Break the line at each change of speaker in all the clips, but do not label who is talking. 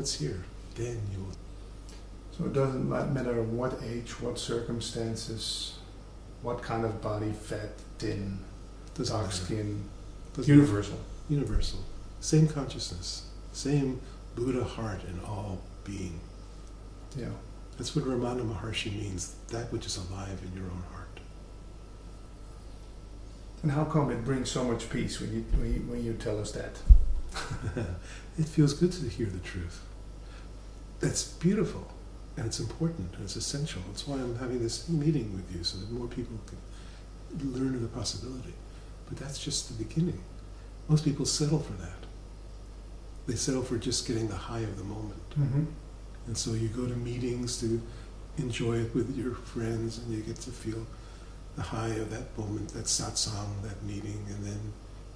what's here, then you will.
So it doesn't matter what age, what circumstances, what kind of body, fat, thin, dark skin, universal.
Universal. Same consciousness, same Buddha heart in all being.
Yeah.
That's what Ramana Maharshi means, that which is alive in your own heart.
And how come it brings so much peace when you tell us that?
It feels good to hear the truth. That's beautiful, and it's important, and it's essential. That's why I'm having this meeting with you, so that more people can learn of the possibility. But that's just the beginning. Most people settle for that. They settle for just getting the high of the moment.
Mm-hmm.
And so you go to meetings to enjoy it with your friends, and you get to feel the high of that moment, that satsang, that meeting, and then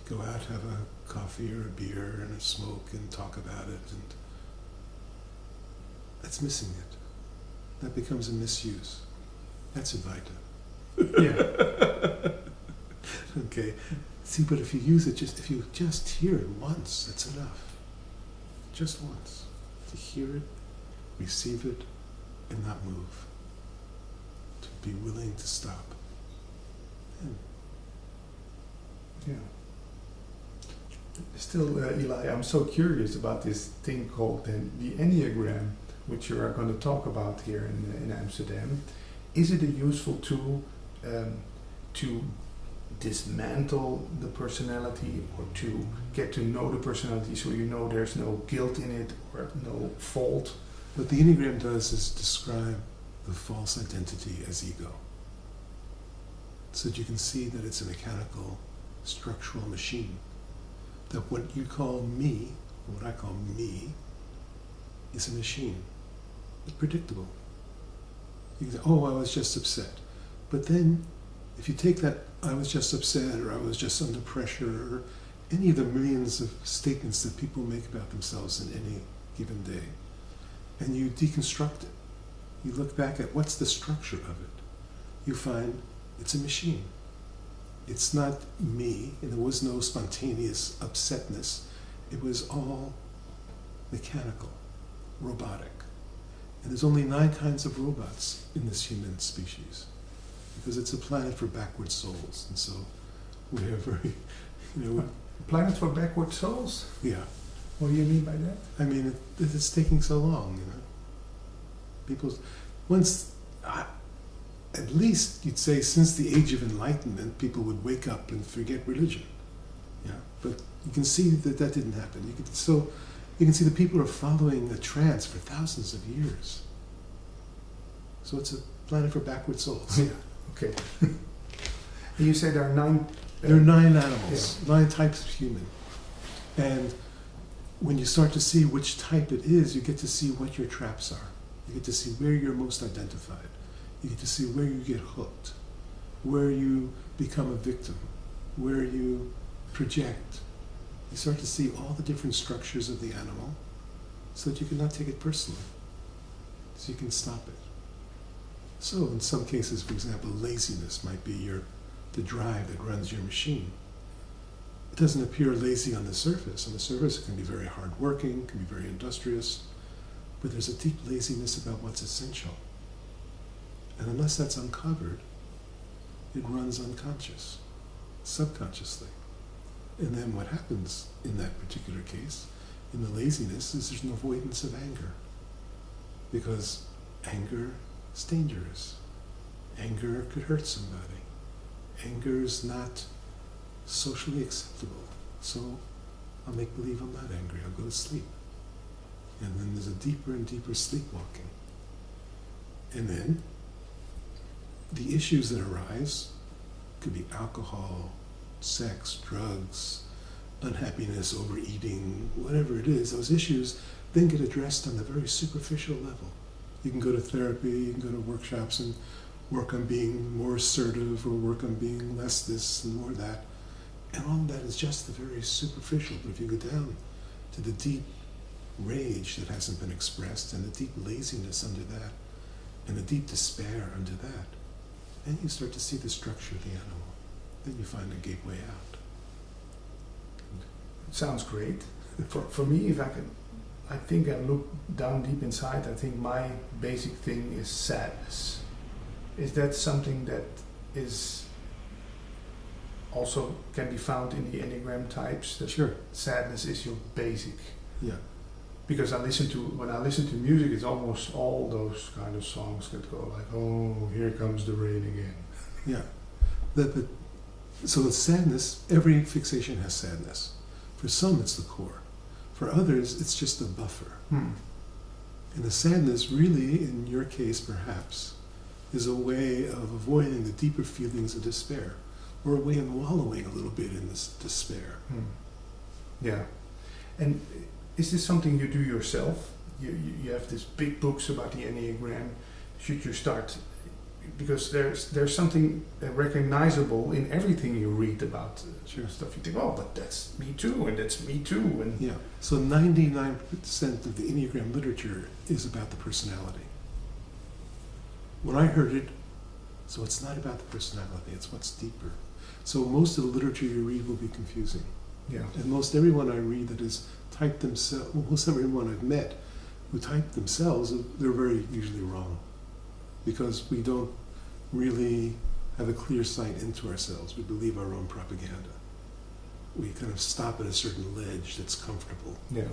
go out, have a coffee or a beer and a smoke and talk about it, and that's missing it. That becomes a misuse. That's Advaita.
Yeah.
Okay. See, but if you use it, if you just hear it once, that's enough. Just once. To hear it, receive it, and not move. To be willing to stop.
Yeah. Still, Eli, I'm so curious about this thing called the Enneagram, which you are going to talk about here in Amsterdam. Is it a useful tool to dismantle the personality, or to get to know the personality so you know there's no guilt in it or no fault?
What the Enneagram does is describe the false identity as ego, so that you can see that it's a mechanical, structural machine. That what you call me, what I call me, is a machine. It's predictable. You can say, oh, I was just upset. But then, if you take that, I was just upset, or I was just under pressure, or any of the millions of statements that people make about themselves in any given day, and you deconstruct it, you look back at what's the structure of it, you find it's a machine. It's not me, and there was no spontaneous upsetness. It was all mechanical, robotic. And there's only 9 kinds of robots in this human species, because it's a planet for backward souls. And so we have very,
Planet for backward souls?
Yeah.
What do you mean by that?
I mean, it's taking so long, People, at least you'd say since the age of enlightenment, people would wake up and forget religion. Yeah, but you can see that didn't happen. You can see that people are following a trance for thousands of years. So it's a planet for backward souls.
Yeah. Okay. You say there are 9.
There are 9 animals, 9 types of human, and when you start to see which type it is, you get to see what your traps are. You get to see where you're most identified. You get to see where you get hooked, where you become a victim, where you project. You start to see all the different structures of the animal so that you cannot take it personally, so you can stop it. So in some cases, for example, laziness might be the drive that runs your machine. It doesn't appear lazy on the surface. On the surface, it can be very hardworking, can be very industrious, but there's a deep laziness about what's essential. And unless that's uncovered, it runs unconscious, subconsciously. And then what happens in that particular case, in the laziness, is there's an avoidance of anger. Because anger is dangerous. Anger could hurt somebody. Anger is not socially acceptable. So I'll make believe I'm not angry. I'll go to sleep. And then there's a deeper and deeper sleepwalking. And then the issues that arise could be alcohol, sex, drugs, unhappiness, overeating, whatever it is. Those issues then get addressed on the very superficial level. You can go to therapy, you can go to workshops and work on being more assertive, or work on being less this and more that. And all of that is just the very superficial. But if you go down to the deep rage that hasn't been expressed, and the deep laziness under that, and the deep despair under that, then you start to see the structure of the animal. Then you find a gateway out.
It sounds great. For me, if I can I think I look down deep inside. I think my basic thing is sadness. Is that something that is also can be found in the Enneagram types? That
Sure.
sadness is your basic.
Yeah.
Because when I listen to music, it's almost all those kind of songs that go like, "Oh, here comes the rain again."
Yeah. So the sadness, every fixation has sadness. For some, it's the core. For others, it's just a buffer.
Hmm.
And the sadness, really, in your case, perhaps, is a way of avoiding the deeper feelings of despair, or a way of wallowing a little bit in this despair.
Hmm. Yeah. And is this something you do yourself? You have these big books about the Enneagram. Should you start? Because there's something recognizable in everything you read about
Sure.
stuff. You think, oh, but that's me too, and that's me too, and
Yeah. So 99% of the Enneagram literature is about the personality. When I heard it, so it's not about the personality, it's what's deeper. So most of the literature you read will be confusing.
yeah,
And most everyone I read that has typed themselves, most everyone I've met who type themselves, they're very usually wrong. Because we don't really have a clear sight into ourselves. We believe our own propaganda. We kind of stop at a certain ledge that's comfortable.
yeah,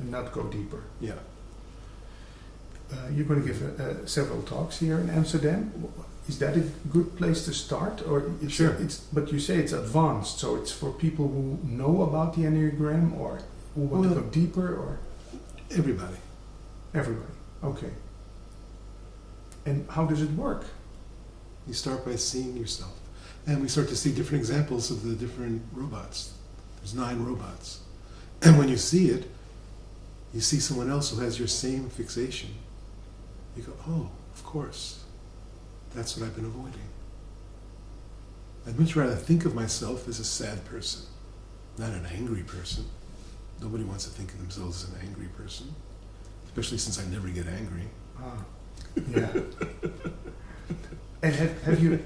and not go deeper.
Yeah.
You're going to give several talks here in Amsterdam. Is that a good place to start, or
Sure.
But you say it's advanced, so it's for people who know about the Enneagram, or who want to go deeper, or
Everybody.
everybody. Okay. And how does it work?
You start by seeing yourself. And we start to see different examples of the different robots. There's 9 robots. And when you see it, you see someone else who has your same fixation. You go, oh, of course. That's what I've been avoiding. I'd much rather think of myself as a sad person, not an angry person. Nobody wants to think of themselves as an angry person, especially since I never get angry.
Ah, yeah. And have you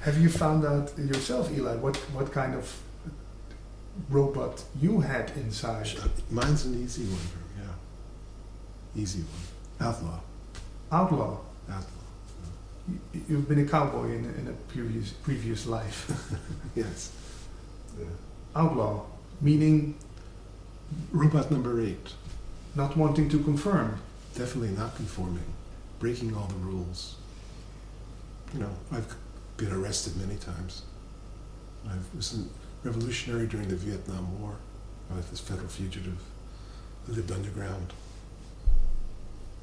have you found out yourself, Eli, what kind of robot you had inside?
Mine's an easy one, yeah. Easy one. Outlaw.
Outlaw.
Outlaw.
You've been a cowboy in a previous life.
Yes. Yeah.
Outlaw, meaning
Robot number 8.
not wanting to confirm.
Definitely not conforming. Breaking all the rules. You know, I've been arrested many times. I was a revolutionary during the Vietnam War. I was a federal fugitive. I lived underground.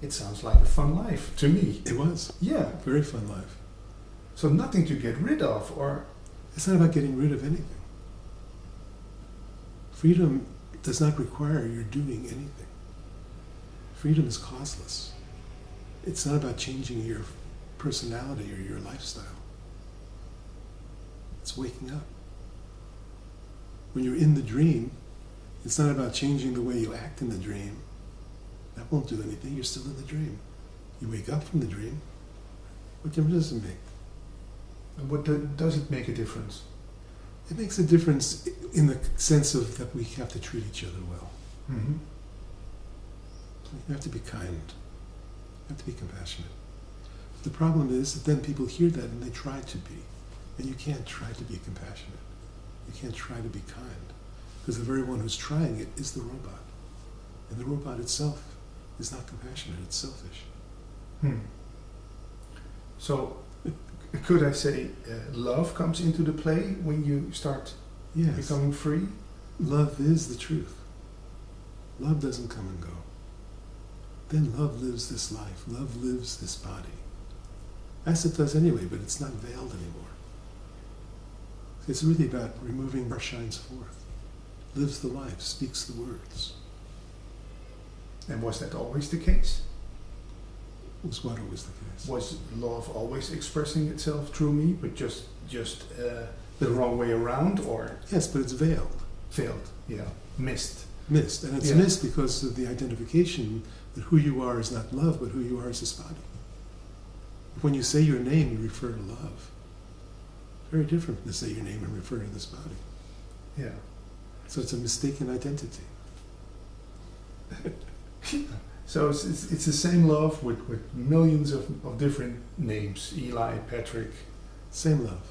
It sounds like a fun life to me.
It was.
Yeah.
Very fun life.
So nothing to get rid of, or
It's not about getting rid of anything. Freedom does not require your doing anything. Freedom is causeless. It's not about changing your personality or your lifestyle. It's waking up. When you're in the dream, it's not about changing the way you act in the dream. That won't do anything. You're still in the dream. You wake up from the dream. What difference does it make?
does it make a difference?
It makes a difference in the sense of that we have to treat each other well.
Mm-hmm.
You have to be kind. You have to be compassionate. The problem is that then people hear that and they try to be. And you can't try to be compassionate. You can't try to be kind. Because the very one who's trying it is the robot. And the robot itself is not compassionate, it's selfish.
So, could I say love comes into the play when you start
Yes.
becoming free?
Love is the truth. Love doesn't come and go. Then love lives this life. Love lives this body. As it does anyway, but it's not veiled anymore. It's really about removing what shines forth. Lives the life, speaks the words.
And was that always the case?
Was what always the case?
Was love always expressing itself through me, but just the wrong way around, or
Yes, but it's veiled.
failed? Yeah, missed.
Missed. And it's
Yeah.
missed because of the identification that who you are is not love, but who you are is this body. When you say your name, you refer to love. Very different to say your name and refer to this body.
Yeah.
So it's a mistaken identity.
So it's the same love with millions of different names. Eli, Patrick.
Same love.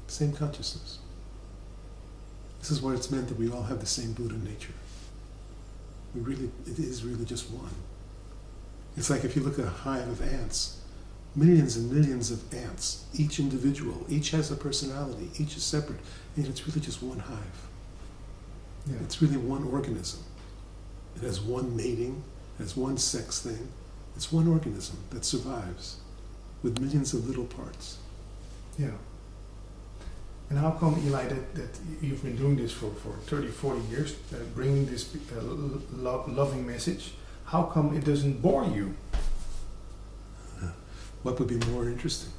Same consciousness. This is what it's meant that we all have the same Buddha nature. It is really just one. It's like if you look at a hive of ants, millions and millions of ants, each individual, each has a personality, each is separate, and it's really just one hive.
Yeah.
It's really one organism. It has one mating, it has one sex thing. It's one organism that survives with millions of little parts.
Yeah. And how come, Eli, that you've been doing this for 30, 40 years, bringing this loving message, how come it doesn't bore you?
What would be more interesting?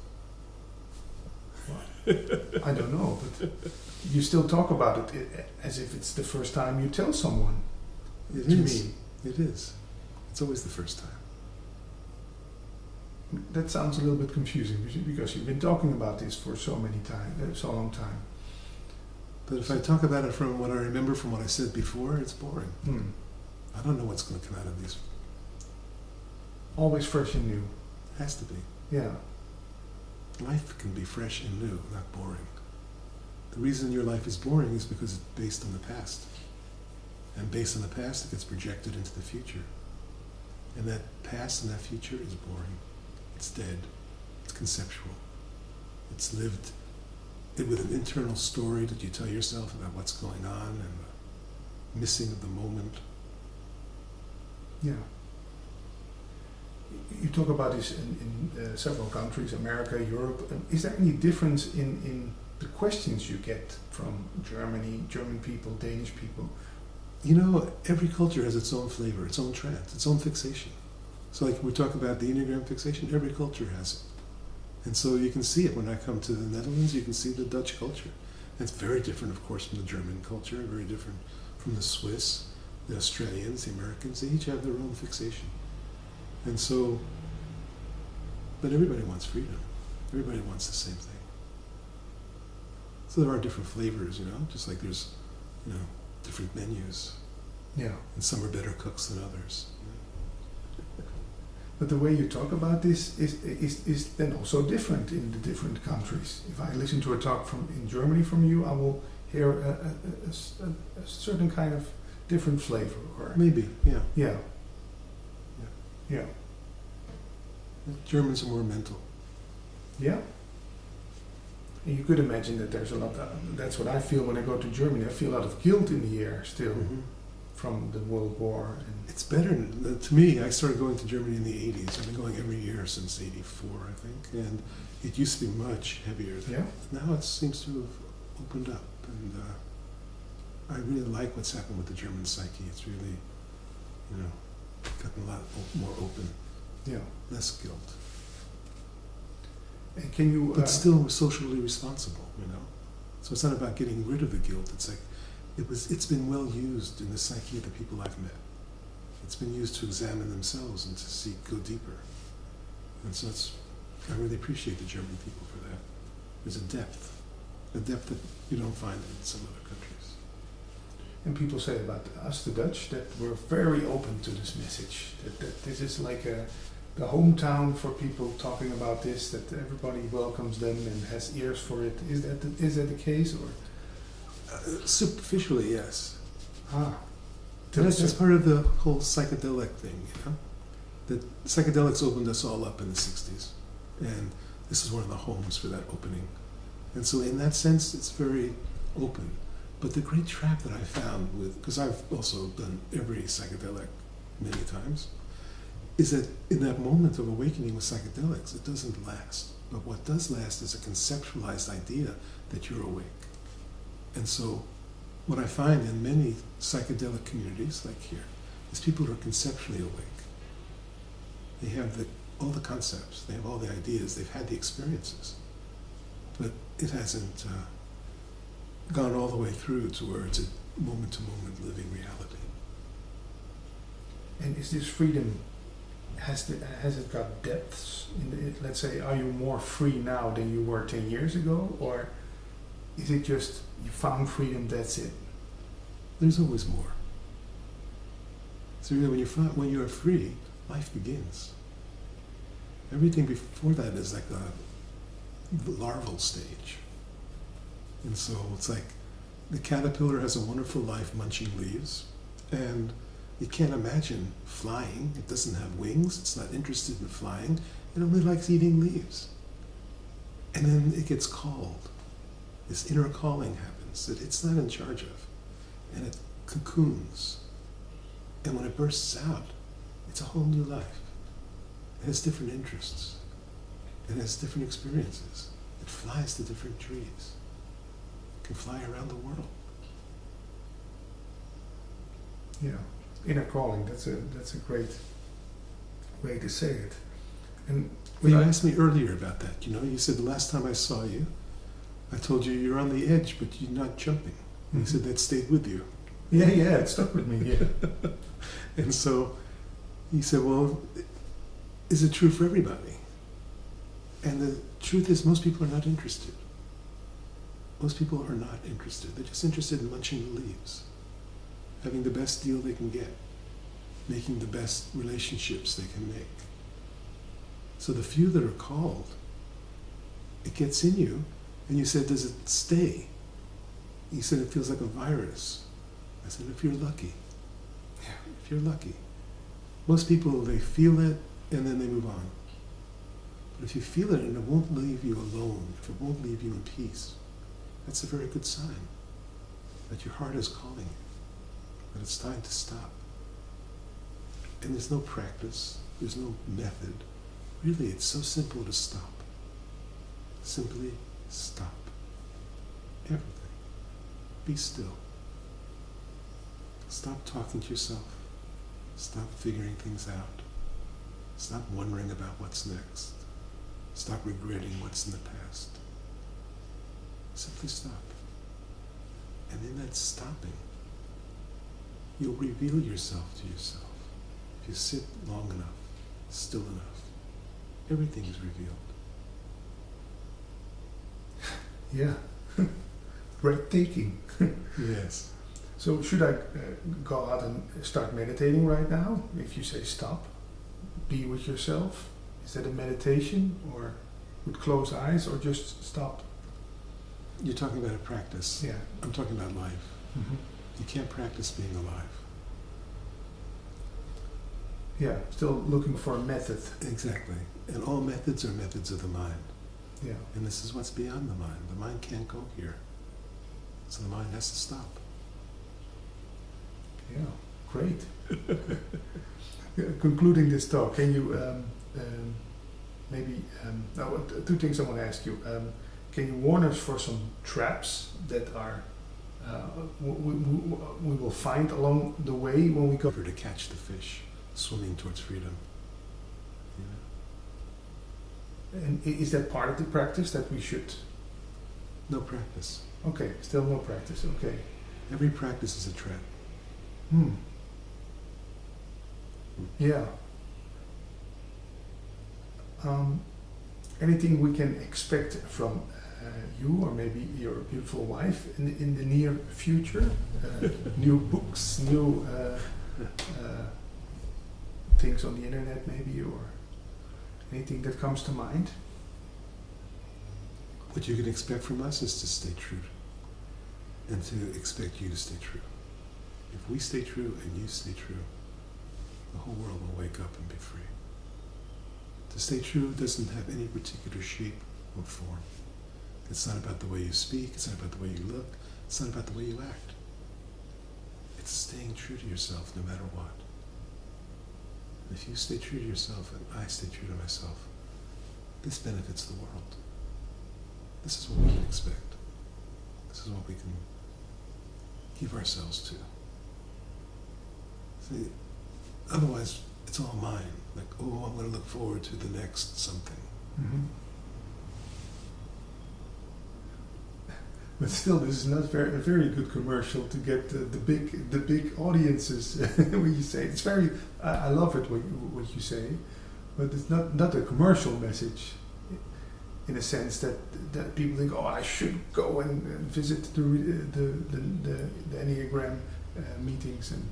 I don't know, but you still talk about it as if it's the first time you tell someone.
It
to
is.
me.
It is. It's always the first time.
That sounds a little bit confusing because you've been talking about this for so long time.
But if I talk about it from what I remember from what I said before, it's boring.
Hmm.
I don't know what's going to come out of these.
Always fresh and new.
Has to be.
Yeah.
Life can be fresh and new, not boring. The reason your life is boring is because it's based on the past. And based on the past, it gets projected into the future. And that past and that future is boring. It's dead. It's conceptual. It's lived with an internal story that you tell yourself about what's going on and the missing of the moment.
Yeah. You talk about this in several countries, America, Europe. Is there any difference in the questions you get from German people, Danish people?
You know, every culture has its own flavor, its own trance, its own fixation. So like we talk about the Enneagram fixation, every culture has it. And so you can see it when I come to the Netherlands, you can see the Dutch culture. And it's very different, of course, from the German culture, very different from the Swiss, the Australians, the Americans. They each have their own fixation. And so, but everybody wants freedom. Everybody wants the same thing. So there are different flavors, you know, just like there's, you know, different menus.
Yeah.
And some are better cooks than others.
But the way you talk about this is then also different in the different countries. If I listen to a talk in Germany from you, I will hear a certain kind of different flavor. Or
Maybe, yeah.
Yeah. Yeah.
Germans are more mental.
Yeah. And you could imagine that there's a lot. That's what I feel when I go to Germany. I feel a lot of guilt in the air still. Mm-hmm. From the World War. And
it's better, to me, I started going to Germany in the 80s. I've been going every year since 84, I think. And it used to be much heavier. Now it seems to have opened up. And I really like what's happened with the German psyche. It's really, you know, gotten a lot more open.
Yeah.
Less guilt.
And can you...
But still socially responsible, you know. So it's not about getting rid of the guilt. It's like, it's been well used in the psyche of the people I've met. It's been used to examine themselves and to go deeper. And so I really appreciate the German people for that. There's a depth that you don't find in some other countries.
And people say about us, the Dutch, that we're very open to this message. That this is like the hometown for people talking about this, that everybody welcomes them and has ears for it. Is that the case, or?
Superficially, yes.
That's
part of the whole psychedelic thing, you know? That psychedelics opened us all up in the 60s. And this is one of the homes for that opening. And so in that sense, it's very open. But the great trap that I found because I've also done every psychedelic many times, is that in that moment of awakening with psychedelics, it doesn't last. But what does last is a conceptualized idea that you're awake. And so what I find in many psychedelic communities, like here, is people who are conceptually awake. They have all the concepts, they have all the ideas, they've had the experiences. But it hasn't gone all the way through to where it's a moment-to-moment living reality.
And is this freedom, has it got depths? Let's say, are you more free now than you were 10 years ago? Or is it just you found freedom, that's it?
There's always more. So really, when you are free, life begins. Everything before that is like a larval stage. And so it's like the caterpillar has a wonderful life munching leaves, and it can't imagine flying. It doesn't have wings. It's not interested in flying. It only likes eating leaves. And then it gets called. This inner calling happens that it's not in charge of. And it cocoons. And when it bursts out, it's a whole new life. It has different interests. It has different experiences. It flies to different trees. It can fly around the world.
Yeah, inner calling. That's a great way to say it. And
well, you asked me earlier about that. You said the last time I saw you, I told you you're on the edge, but you're not jumping. And you said that stayed with you.
Yeah, it stuck with me. Yeah.
And so he said, well, is it true for everybody? And the truth is, most people are not interested. Most people are not interested. They're just interested in munching the leaves, having the best deal they can get, making the best relationships they can make. So the few that are called, it gets in you, and you said, does it stay? You said it feels like a virus. I said, if you're lucky. Yeah, if you're lucky. Most people, they feel it, and then they move on. But if you feel it and it won't leave you alone, if it won't leave you in peace, that's a very good sign that your heart is calling you, that it's time to stop. And there's no practice, there's no method. Really, it's so simple to stop. Simply stop. Everything. Be still. Stop talking to yourself. Stop figuring things out. Stop wondering about what's next. Stop regretting what's in the past. Simply stop. And in that stopping, you'll reveal yourself to yourself. If you sit long enough, still enough, everything is revealed.
Yeah. Breathtaking.
Yes.
So should I go out and start meditating right now? If you say stop, be with yourself. Is that a meditation, or with closed eyes, or just stop?
You're talking about a practice.
Yeah.
I'm talking about life.
Mm-hmm.
You can't practice being alive.
Yeah, still looking for a method.
Exactly. And all methods are methods of the mind.
Yeah.
And this is what's beyond the mind. The mind can't go here. So the mind has to stop.
Yeah, great. Concluding this talk, can you maybe, two things I want to ask you. Can you warn us for some traps that are we will find along the way when we go?
To catch the fish, swimming towards freedom.
And is that part of the practice that we should?
No practice.
Okay, still no practice, okay.
Every practice is a trap.
Yeah. Anything we can expect from you, or maybe your beautiful wife, in the near future? New books, new things on the internet maybe, or anything that comes to mind?
What you can expect from us is to stay true, and to expect you to stay true. If we stay true and you stay true, the whole world will wake up and be free. To stay true doesn't have any particular shape or form. It's not about the way you speak, it's not about the way you look, it's not about the way you act. It's staying true to yourself no matter what. And if you stay true to yourself and I stay true to myself, this benefits the world. This is what we can expect. This is what we can give ourselves to. See, otherwise, it's all mine. Like, oh, I'm going to look forward to the next something.
Mm-hmm. But still, this is not a very good commercial to get the big audiences. When you say it's very, I love it what you say, but it's not a commercial message. In a sense that people think, oh, I should go and visit the Enneagram meetings, and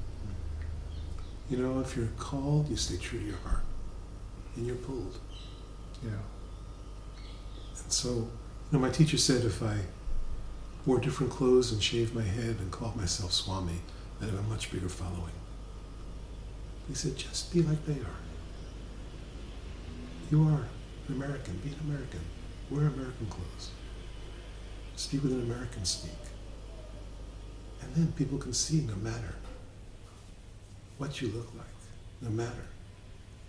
You know, if you're called, you stay true to your heart. And you're pulled.
Yeah.
And so, you know, my teacher said if I wore different clothes and shaved my head and called myself Swami, I'd have a much bigger following. He said, just be like they are. You are an American. Be an American. Wear American clothes. Speak with an American speak. And then people can see no matter what you look like, no matter.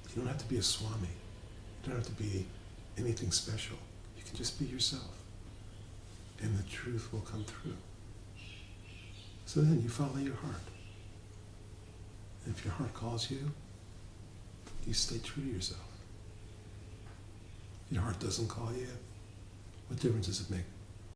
You don't have to be a Swami. You don't have to be anything special. You can just be yourself. And the truth will come through. So then you follow your heart. And if your heart calls you, you stay true to yourself. If your heart doesn't call you, what difference does it make?